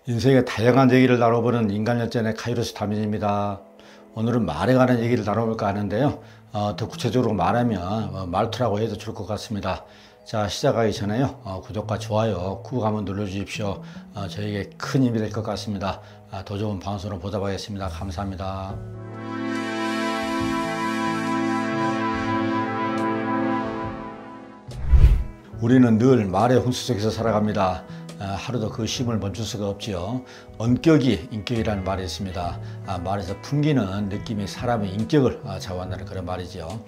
인생의 다양한 얘기를 나눠보는 인간연전의 카이로스 다민입니다. 오늘은 말에 관한 얘기를 나눠볼까 하는데요. 더 구체적으로 말하면 말투라고 해도 좋을 것 같습니다. 자, 시작하기 전에요. 구독과 좋아요 꾹 한번 눌러주십시오. 저에게 큰 힘이 될 것 같습니다. 더 좋은 방송으로 보답하겠습니다. 감사합니다. 우리는 늘 말의 홍수 속에서 살아갑니다. 하루도 그 쉼을 멈출 수가 없지요. 언격이 인격이라는 말이 있습니다. 말에서 풍기는 느낌이 사람의 인격을 좌우한다는 그런 말이죠.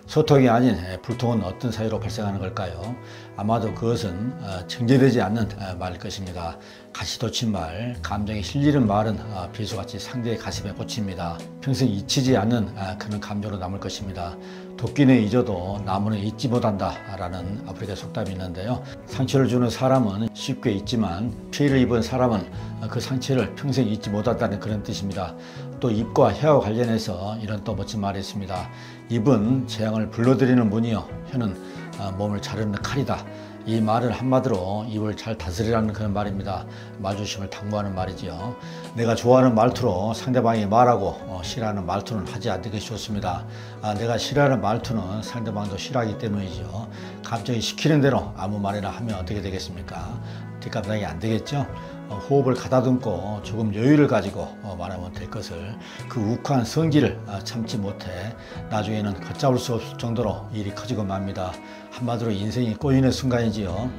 소통이 아닌 불통은 어떤 사유로 발생하는 걸까요? 아마도 그것은 정제되지 않는 말일 것입니다. 가시 돋친 말, 감정이 실리는 말은 비수같이 상대의 가슴에 꽂힙니다. 평생 잊히지 않는 그런 감정으로 남을 것입니다. 도끼는 잊어도 나무는 잊지 못한다 라는 아프리카 속담이 있는데요. 상처를 주는 사람은 쉽게 잊지만 피해를 입은 사람은 그 상처를 평생 잊지 못한다는 그런 뜻입니다. 또 입과 혀와 관련해서 이런 또 멋진 말이 있습니다. 입은 재앙을 불러들이는 문이요, 혀는 몸을 자르는 칼이다. 이 말을 한마디로 입을 잘 다스리라는 그런 말입니다. 말조심을 당부하는 말이지요. 내가 좋아하는 말투로 상대방이 말하고 싫어하는 말투는 하지 않는 것이 좋습니다. 내가 싫어하는 말투는 상대방도 싫어하기 때문이죠. 감정이 시키는 대로 아무 말이나 하면 어떻게 되겠습니까? 뒷감당이 안 되겠죠? 호흡을 가다듬고 조금 여유를 가지고 말하면 될 것을 그 욱한 성질을 참지 못해 나중에는 걷잡을 수 없을 정도로 일이 커지고 맙니다. 한마디로 인생이 꼬이는 순간이지요.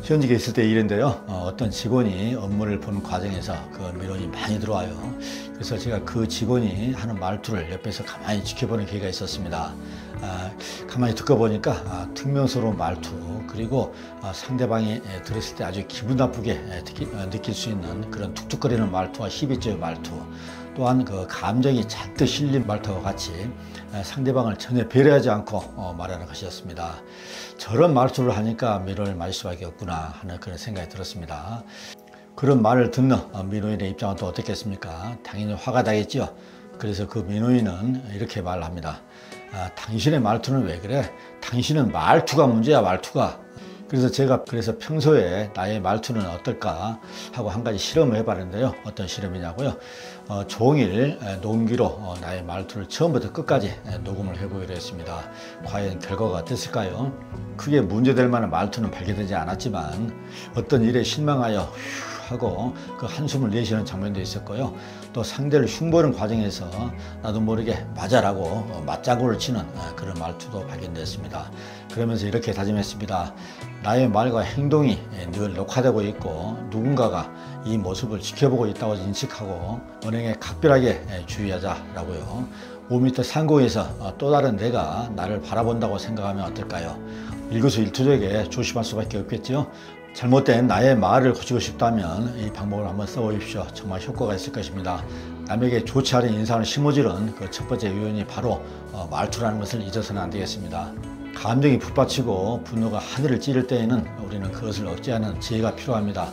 현직에 있을 때 일인데요. 어떤 직원이 업무를 보는 과정에서 그 민원이 많이 들어와요. 그래서 제가 그 직원이 하는 말투를 옆에서 가만히 지켜보는 기회가 있었습니다. 가만히 듣고 보니까 퉁명스러운 말투, 그리고 상대방이 들었을 때 아주 기분 나쁘게 느낄 수 있는 그런 툭툭거리는 말투와 희비적인 말투, 또한 그 감정이 잔뜩 실린 말투와 같이 상대방을 전혀 배려하지 않고 말하는 것이었습니다. 저런 말투를 하니까 민원을 맞을 수밖에 없구나 하는 그런 생각이 들었습니다. 그런 말을 듣는 민원인의 입장은 또 어떻겠습니까? 당연히 화가 나겠죠. 그래서 그 민원인은 이렇게 말을 합니다. 당신의 말투는 왜 그래? 당신은 말투가 문제야, 말투가. 그래서 제가 평소에 나의 말투는 어떨까 하고 한 가지 실험을 해봤는데요. 어떤 실험이냐고요? 종일 녹음기로 나의 말투를 처음부터 끝까지 녹음을 해보기로 했습니다. 과연 결과가 어땠을까요? 크게 문제될 만한 말투는 발견되지 않았지만 어떤 일에 실망하여 하고 그 한숨을 내쉬는 장면도 있었고요. 또 상대를 흉보는 과정에서 나도 모르게 맞아라고 맞장구를 치는 그런 말투도 발견됐습니다. 그러면서 이렇게 다짐했습니다. 나의 말과 행동이 늘 녹화되고 있고 누군가가 이 모습을 지켜보고 있다고 인식하고 언행에 각별하게 주의하자라고요. 5m 상공에서 또 다른 내가 나를 바라본다고 생각하면 어떨까요? 일거수일투족에 조심할 수밖에 없겠죠. 잘못된 나의 말을 고치고 싶다면 이 방법을 한번 써보십시오. 정말 효과가 있을 것입니다. 남에게 좋지 않은 인상을 심어주는 그 첫 번째 요인이 바로 말투라는 것을 잊어서는 안 되겠습니다. 감정이 북받치고 분노가 하늘을 찌를 때에는 우리는 그것을 억제하는 지혜가 필요합니다.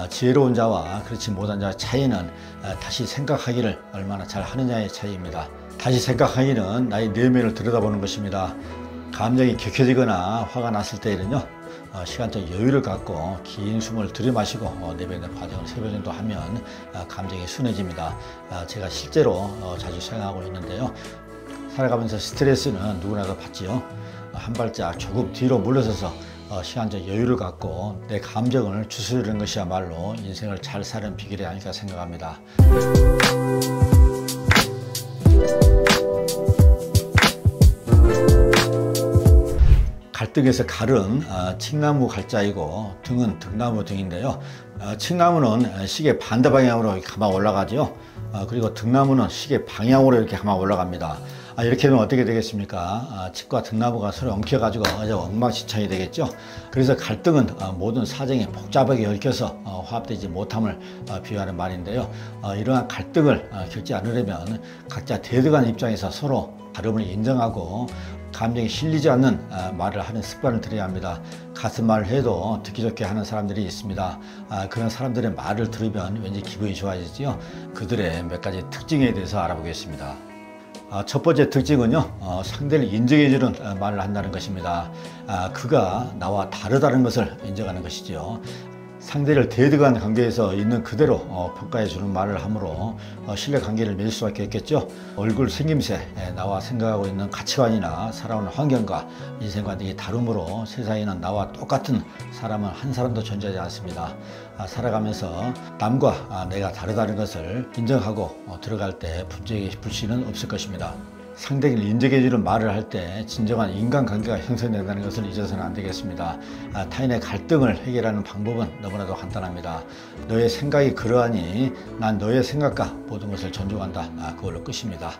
지혜로운 자와 그렇지 못한 자의 차이는 다시 생각하기를 얼마나 잘 하느냐의 차이입니다. 다시 생각하기는 나의 내면을 들여다보는 것입니다. 감정이 격해지거나 화가 났을 때에는요, 시간적 여유를 갖고 긴 숨을 들이마시고 내뱉는 과정을 3번 정도 하면 감정이 순해집니다. 제가 실제로 자주 사용하고 있는데요. 살아가면서 스트레스는 누구나도 받지요. 한 발짝 조금 뒤로 물러서서 시간적 여유를 갖고 내 감정을 추스르는 것이야말로 인생을 잘 사는 비결이 아닐까 생각합니다. 갈등에서 갈은 칡나무 갈자이고 등은 등나무 등인데요. 칡나무는 시계 반대 방향으로 이렇게 가만 올라가죠. 그리고 등나무는 시계 방향으로 이렇게 가만 올라갑니다. 이렇게 되면 어떻게 되겠습니까? 칡과 등나무가 서로 엉켜가지고 엉망진창이 되겠죠. 그래서 갈등은 모든 사정이 복잡하게 얽혀서 화합되지 못함을 비유하는 말인데요. 이러한 갈등을 겪지 않으려면 각자 대등한 입장에서 서로 다름을 인정하고 감정이 실리지 않는 말을 하는 습관을 들여야 합니다. 같은 말을 해도 듣기 좋게 하는 사람들이 있습니다. 그런 사람들의 말을 들으면 왠지 기분이 좋아지지요. 그들의 몇 가지 특징에 대해서 알아보겠습니다. 첫 번째 특징은요, 상대를 인정해주는 말을 한다는 것입니다. 그가 나와 다르다는 것을 인정하는 것이죠. 상대를 대등한 관계에서 있는 그대로 평가해 주는 말을 함으로 신뢰 관계를 맺을 수밖에 없겠죠. 얼굴 생김새, 나와 생각하고 있는 가치관이나 살아오는 환경과 인생관 등이 다르므로 세상에는 나와 똑같은 사람은 한 사람도 존재하지 않습니다. 살아가면서 남과 내가 다르다는 것을 인정하고 들어갈 때 불씨는 없을 것입니다. 상대를 인정해주는 말을 할 때 진정한 인간관계가 형성된다는 것을 잊어서는 안 되겠습니다. 타인의 갈등을 해결하는 방법은 너무나도 간단합니다. 너의 생각이 그러하니 난 너의 생각과 모든 것을 존중한다. 그걸로 끝입니다.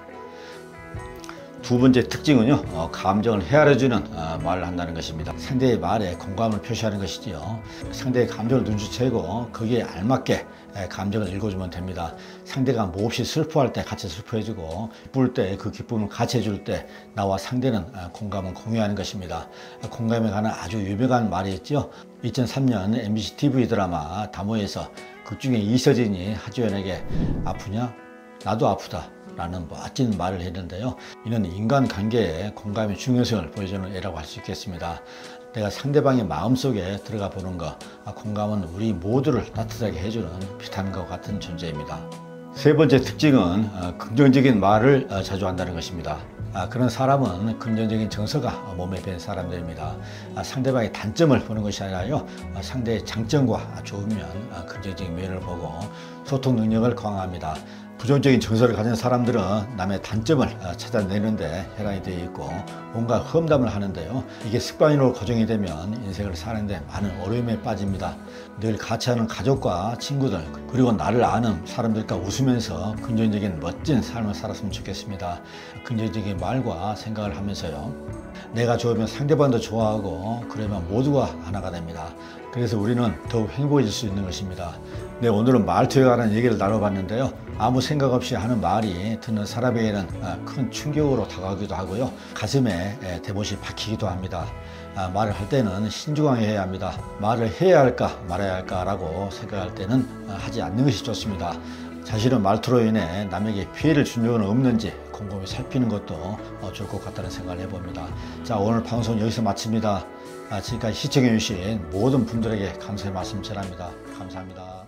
두 번째 특징은요, 감정을 헤아려주는 말을 한다는 것입니다. 상대의 말에 공감을 표시하는 것이지요. 상대의 감정을 눈치채고 거기에 알맞게 감정을 읽어주면 됩니다. 상대가 몹시 슬퍼할 때 같이 슬퍼해주고, 기쁠 때 그 기쁨을 같이 해줄 때 나와 상대는 공감을 공유하는 것입니다. 공감에 관한 아주 유명한 말이 있죠. 2003년 MBC TV 드라마 다모에서 극중에 이서진이 하지연에게 아프냐? 나도 아프다 라는 멋진 말을 했는데요. 이는 인간관계에 공감의 중요성을 보여주는 예라고 할 수 있겠습니다. 내가 상대방의 마음속에 들어가 보는 것, 공감은 우리 모두를 따뜻하게 해주는 비타민과 같은 존재입니다. 세 번째 특징은 긍정적인 말을 자주 한다는 것입니다. 그런 사람은 긍정적인 정서가 몸에 밴 사람들입니다. 상대방의 단점을 보는 것이 아니라요, 상대의 장점과 좋은 면, 긍정적인 면을 보고 소통 능력을 강화합니다. 부정적인 정서를 가진 사람들은 남의 단점을 찾아내는데 혈안이 되어 있고 뭔가 험담을 하는데요. 이게 습관으로 고정이 되면 인생을 사는데 많은 어려움에 빠집니다. 늘 같이 하는 가족과 친구들 그리고 나를 아는 사람들과 웃으면서 긍정적인 멋진 삶을 살았으면 좋겠습니다. 긍정적인 말과 생각을 하면서요. 내가 좋으면 상대방도 좋아하고 그러면 모두가 하나가 됩니다. 그래서 우리는 더욱 행복해질 수 있는 것입니다. 네, 오늘은 말투에 관한 얘기를 나눠봤는데요. 아무 생각 없이 하는 말이 듣는 사람에게는 큰 충격으로 다가오기도 하고요. 가슴에 대못이 박히기도 합니다. 말을 할 때는 신중하게 해야 합니다. 말을 해야 할까 말아야 할까라고 생각할 때는 하지 않는 것이 좋습니다. 자신의 말투로 인해 남에게 피해를 준 적은 없는지 곰곰이 살피는 것도 좋을 것 같다는 생각을 해봅니다. 자, 오늘 방송 여기서 마칩니다. 지금까지 시청해 주신 모든 분들에게 감사의 말씀 전합니다. 감사합니다.